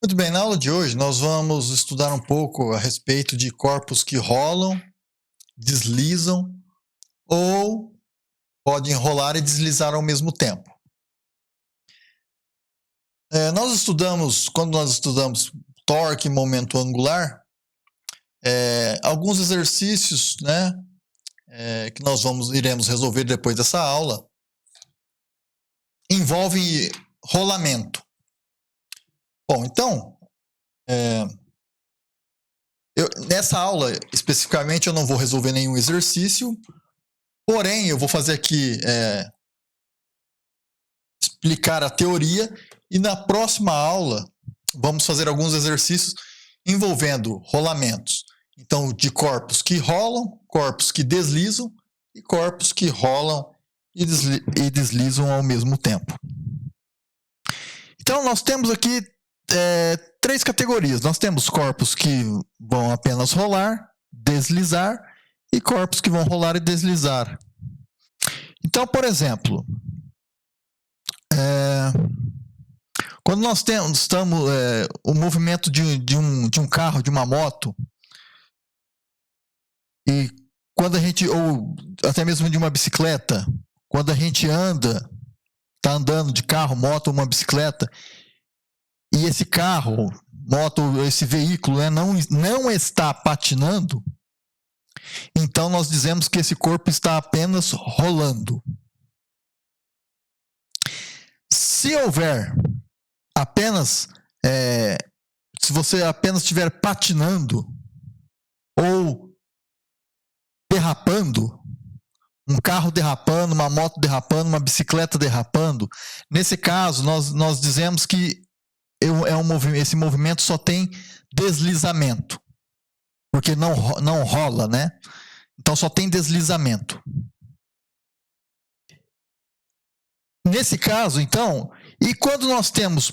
Muito bem, na aula de hoje nós vamos estudar um pouco a respeito de corpos que rolam, deslizam ou podem rolar e deslizar ao mesmo tempo. Quando nós estudamos torque e momento angular, alguns exercícios, né, que iremos resolver depois dessa aula, envolvem rolamento. Bom, então, nessa aula especificamente eu não vou resolver nenhum exercício, porém eu vou fazer aqui explicar a teoria e na próxima aula vamos fazer alguns exercícios envolvendo rolamentos. Então, de corpos que rolam, corpos que deslizam e corpos que rolam e deslizam ao mesmo tempo. Então, nós temos aqui três categorias. Nós temos corpos que vão apenas rolar, deslizar e corpos que vão rolar e deslizar. Então, por exemplo, quando nós estamos o movimento de um carro, de uma moto, e quando a gente, ou até mesmo de uma bicicleta, quando a gente está andando de carro, moto ou uma bicicleta, e esse carro, moto, esse veículo não está patinando, então nós dizemos que esse corpo está apenas rolando. Se houver apenas, se você apenas estiver patinando ou derrapando, um carro derrapando, uma moto derrapando, uma bicicleta derrapando, nesse caso nós dizemos que esse movimento só tem deslizamento, porque não rola, né? Então só tem deslizamento. Nesse caso, então, e quando nós temos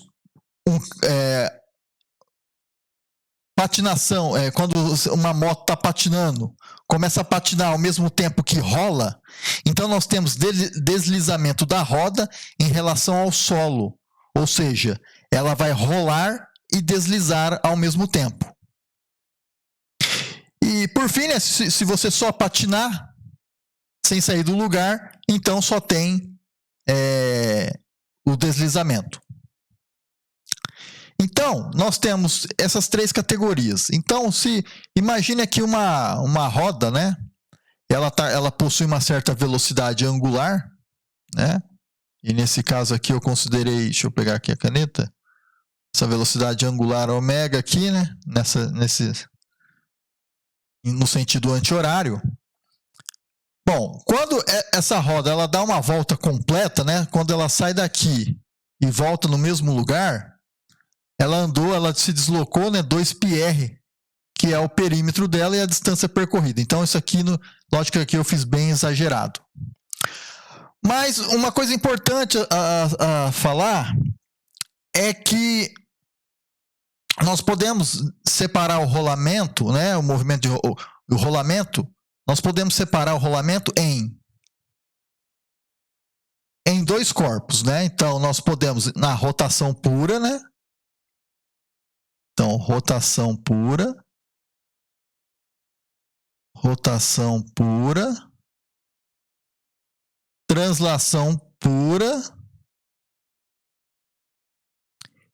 patinação, quando uma moto está patinando, começa a patinar ao mesmo tempo que rola, então nós temos deslizamento da roda em relação ao solo, ou seja, ela vai rolar e deslizar ao mesmo tempo. E por fim, né, se você só patinar sem sair do lugar, então só tem o deslizamento. Então, nós temos essas três categorias. Então, imagine aqui uma roda, né? Ela possui uma certa velocidade angular, né? E nesse caso aqui eu considerei, deixa eu pegar aqui a caneta, essa velocidade angular ômega aqui, né? No sentido anti-horário. Bom, quando essa roda ela dá uma volta completa, né? Quando ela sai daqui e volta no mesmo lugar, ela se deslocou, né, 2πr, que é o perímetro dela e a distância percorrida. Então, isso aqui, lógico que aqui eu fiz bem exagerado. Mas uma coisa importante a falar é que nós podemos separar o rolamento, né, o movimento o rolamento, nós podemos separar o rolamento em dois corpos, né? Então, nós podemos, na rotação pura, né? Então, rotação pura, translação pura,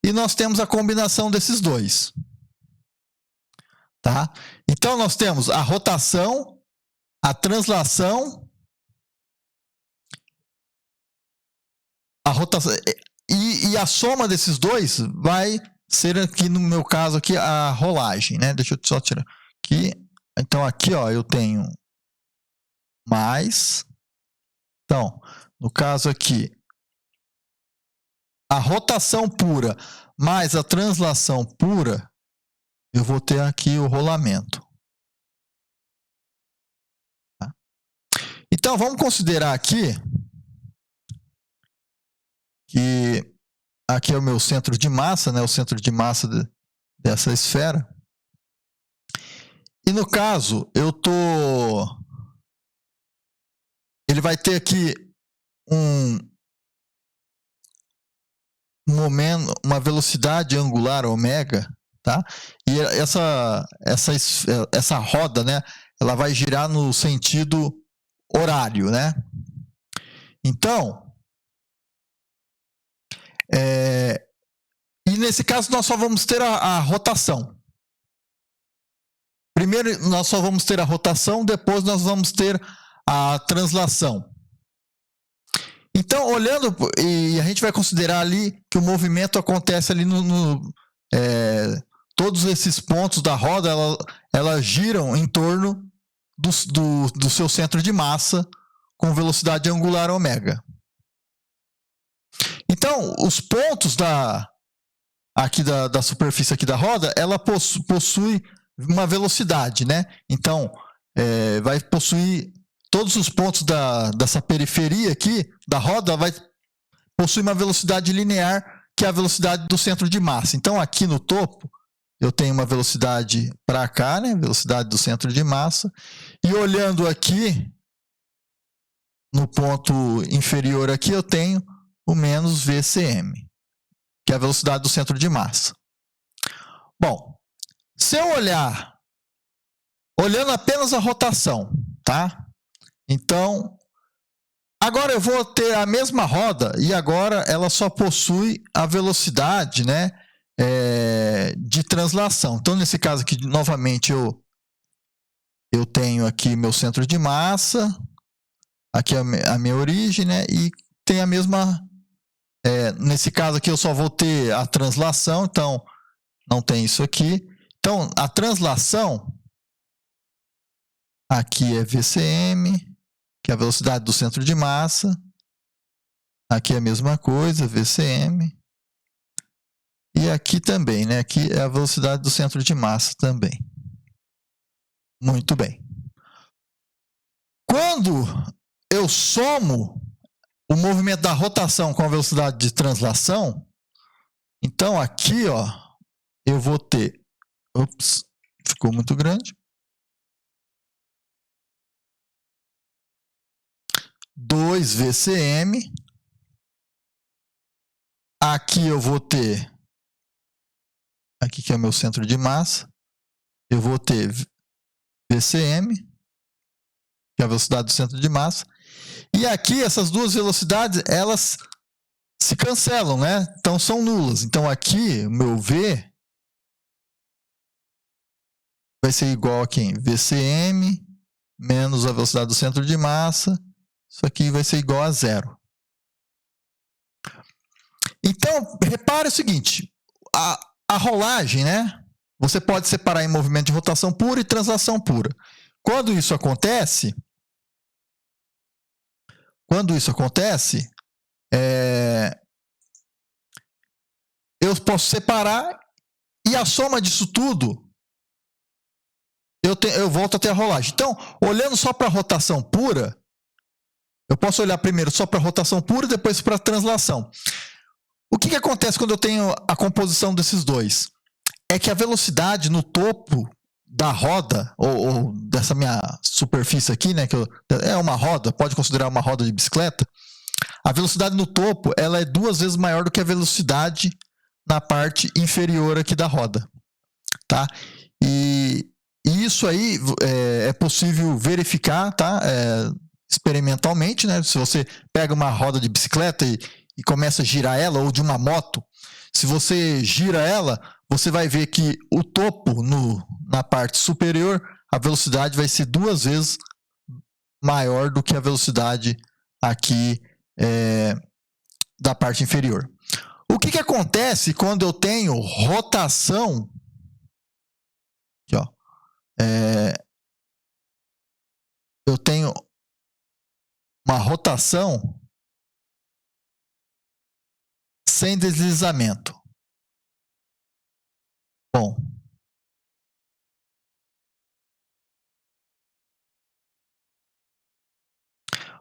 e nós temos a combinação desses dois. Tá? Então, nós temos a rotação, a translação, e a soma desses dois vai ser aqui, no meu caso, aqui, a rolagem, né? Deixa eu só tirar aqui. Então, aqui, ó, eu tenho mais. Então, no caso aqui, a rotação pura mais a translação pura, eu vou ter aqui o rolamento. Tá? Então, vamos considerar aqui que aqui é o meu centro de massa, né? O centro de massa dessa esfera. E no caso, ele vai ter aqui uma velocidade angular ômega, tá? E essa roda, né, ela vai girar no sentido horário, né? Então, e nesse caso nós só vamos ter a rotação. Primeiro nós só vamos ter a rotação, depois nós vamos ter a translação. Então, olhando, e a gente vai considerar ali que o movimento acontece ali todos esses pontos da roda, elas giram em torno do seu centro de massa com velocidade angular ômega. Então, os pontos da superfície aqui da roda, ela possui uma velocidade, né? Então, vai possuir todos os pontos dessa periferia aqui da roda, vai possuir uma velocidade linear, que é a velocidade do centro de massa. Então, aqui no topo, eu tenho uma velocidade para cá, né? Velocidade do centro de massa. E olhando aqui, no ponto inferior aqui, eu tenho o menos VCM, que é a velocidade do centro de massa. Bom, se eu olhando apenas a rotação, tá? Então, agora eu vou ter a mesma roda e agora ela só possui a velocidade, né, de translação. Então, nesse caso aqui, novamente, eu tenho aqui meu centro de massa, aqui a minha origem, né, e tem a mesma... nesse caso aqui eu só vou ter a translação, então não tem isso aqui. Então, a translação, aqui é VCM, que é a velocidade do centro de massa. Aqui é a mesma coisa, VCM. E aqui também, né? Aqui é a velocidade do centro de massa também. Muito bem. Quando eu somo o movimento da rotação com a velocidade de translação, então aqui, ó, eu vou ter... Ops, ficou muito grande. 2 VCM. Aqui eu vou ter... Aqui que é o meu centro de massa. Eu vou ter VCM, que é a velocidade do centro de massa. E aqui, essas duas velocidades, elas se cancelam, né? Então, são nulas. Então, aqui, o meu V vai ser igual a quem? VCM menos a velocidade do centro de massa. Isso aqui vai ser igual a zero. Então, repare o seguinte. A rolagem, né? Você pode separar em movimento de rotação pura e translação pura. Quando isso acontece, eu posso separar e a soma disso tudo, eu volto a ter a rolagem. Então, olhando só para a rotação pura, eu posso olhar primeiro só para a rotação pura e depois para a translação. O que acontece quando eu tenho a composição desses dois? É que a velocidade no topo da roda, ou dessa minha superfície aqui, né, que é uma roda, pode considerar uma roda de bicicleta, a velocidade no topo ela é 2 vezes maior do que a velocidade na parte inferior aqui da roda. Tá? E isso aí é possível verificar, tá? Experimentalmente, né? Se você pega uma roda de bicicleta e começa a girar ela, ou de uma moto, se você gira ela, você vai ver que o topo, na parte superior, a velocidade vai ser 2 vezes maior do que a velocidade aqui da parte inferior. O que acontece quando eu tenho rotação? Aqui, ó, eu tenho uma rotação sem deslizamento.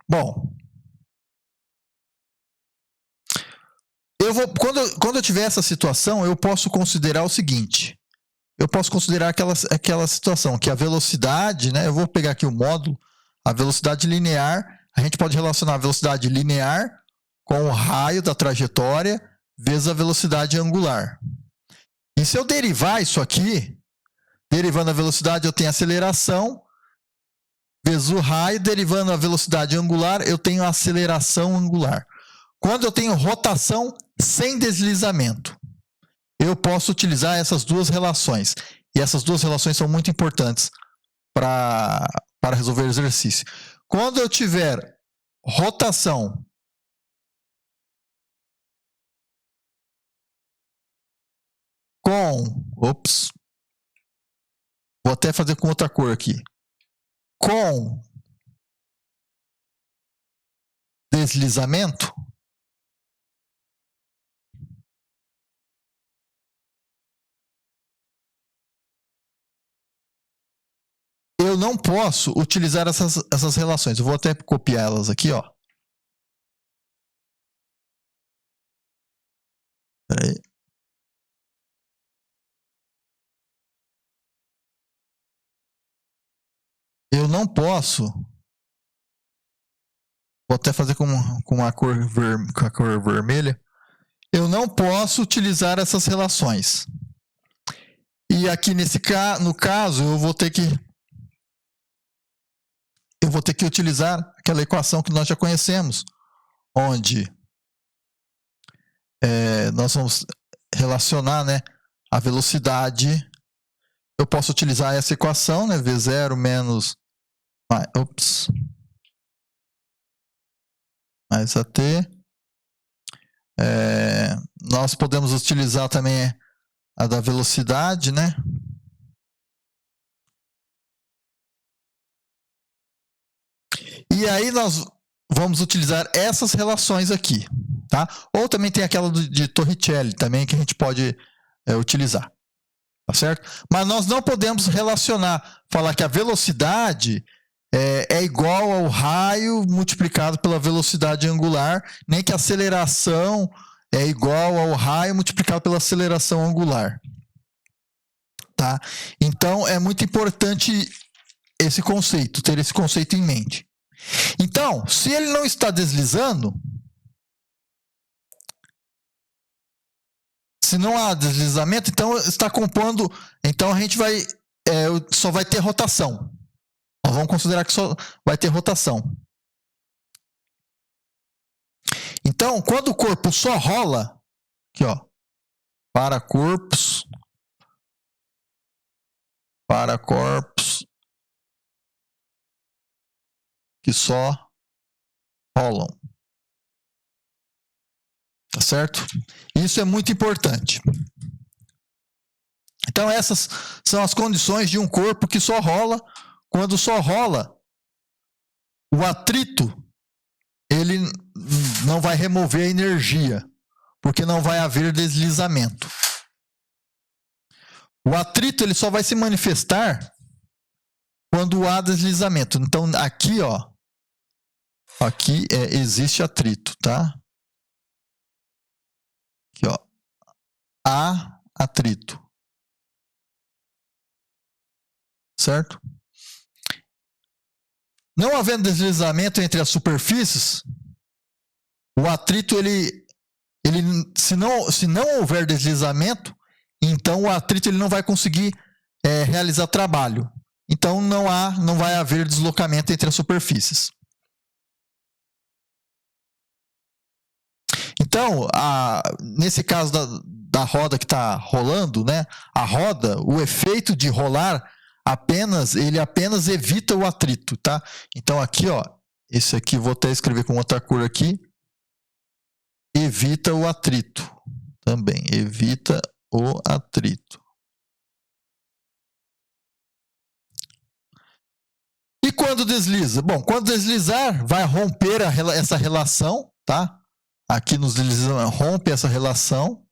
Bom, quando eu tiver essa situação, eu posso considerar o seguinte. Eu posso considerar aquela situação, que a velocidade, né? Eu vou pegar aqui o módulo, a velocidade linear, a gente pode relacionar a velocidade linear com o raio da trajetória vezes a velocidade angular. E se eu derivar isso aqui, derivando a velocidade, eu tenho aceleração, vezes o raio, derivando a velocidade angular, eu tenho aceleração angular. Quando eu tenho rotação sem deslizamento, eu posso utilizar essas duas relações. E essas duas relações são muito importantes para resolver o exercício. Quando eu tiver rotação vou até fazer com outra cor aqui. Com deslizamento, eu não posso utilizar essas relações. Eu vou até copiar elas aqui, ó. Peraí. Eu não posso. Vou até fazer com a cor vermelha. Eu não posso utilizar essas relações. E aqui no caso, eu vou ter que utilizar aquela equação que nós já conhecemos, onde nós vamos relacionar, né, a velocidade. Eu posso utilizar essa equação, né, V0 menos mais AT. Nós podemos utilizar também a da velocidade, né? E aí nós vamos utilizar essas relações aqui, tá? Ou também tem aquela de Torricelli também que a gente pode utilizar, tá certo? Mas nós não podemos falar que a velocidade é igual ao raio multiplicado pela velocidade angular, nem que a aceleração é igual ao raio multiplicado pela aceleração angular. Tá? Então, é muito importante esse conceito, ter esse conceito em mente. Então, se ele não está deslizando, se não há deslizamento, então está compondo, então a gente só vai ter rotação. Nós vamos considerar que só vai ter rotação. Então, quando o corpo só rola, aqui ó, para corpos que só rolam. Tá certo? Isso é muito importante. Então, essas são as condições de um corpo que só rola. Quando só rola, o atrito, ele não vai remover a energia, porque não vai haver deslizamento. O atrito, ele só vai se manifestar quando há deslizamento. Então, aqui, ó, aqui existe atrito, tá? Aqui, ó, há atrito. Certo? Não havendo deslizamento entre as superfícies, o atrito, se não houver deslizamento, então o atrito ele não vai conseguir realizar trabalho. Então não vai haver deslocamento entre as superfícies. Então, nesse caso da roda que está rolando, né, a roda, o efeito de rolar ele apenas evita o atrito, tá? Então aqui, ó, esse aqui vou até escrever com outra cor aqui. Evita o atrito também, evita o atrito. E quando desliza? Bom, quando deslizar, vai romper essa relação, tá? Aqui nos deslizamentos, rompe essa relação,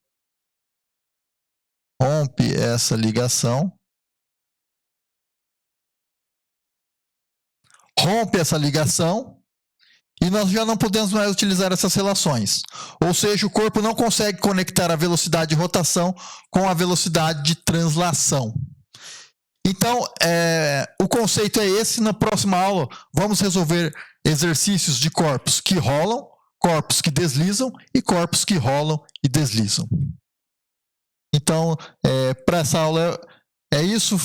rompe essa ligação, rompe essa ligação, e nós já não podemos mais utilizar essas relações. Ou seja, o corpo não consegue conectar a velocidade de rotação com a velocidade de translação. Então, o conceito é esse. Na próxima aula, vamos resolver exercícios de corpos que rolam, corpos que deslizam e corpos que rolam e deslizam. Então, para essa aula é isso.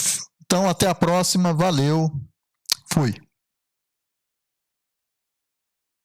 Então, até a próxima. Valeu. Fui.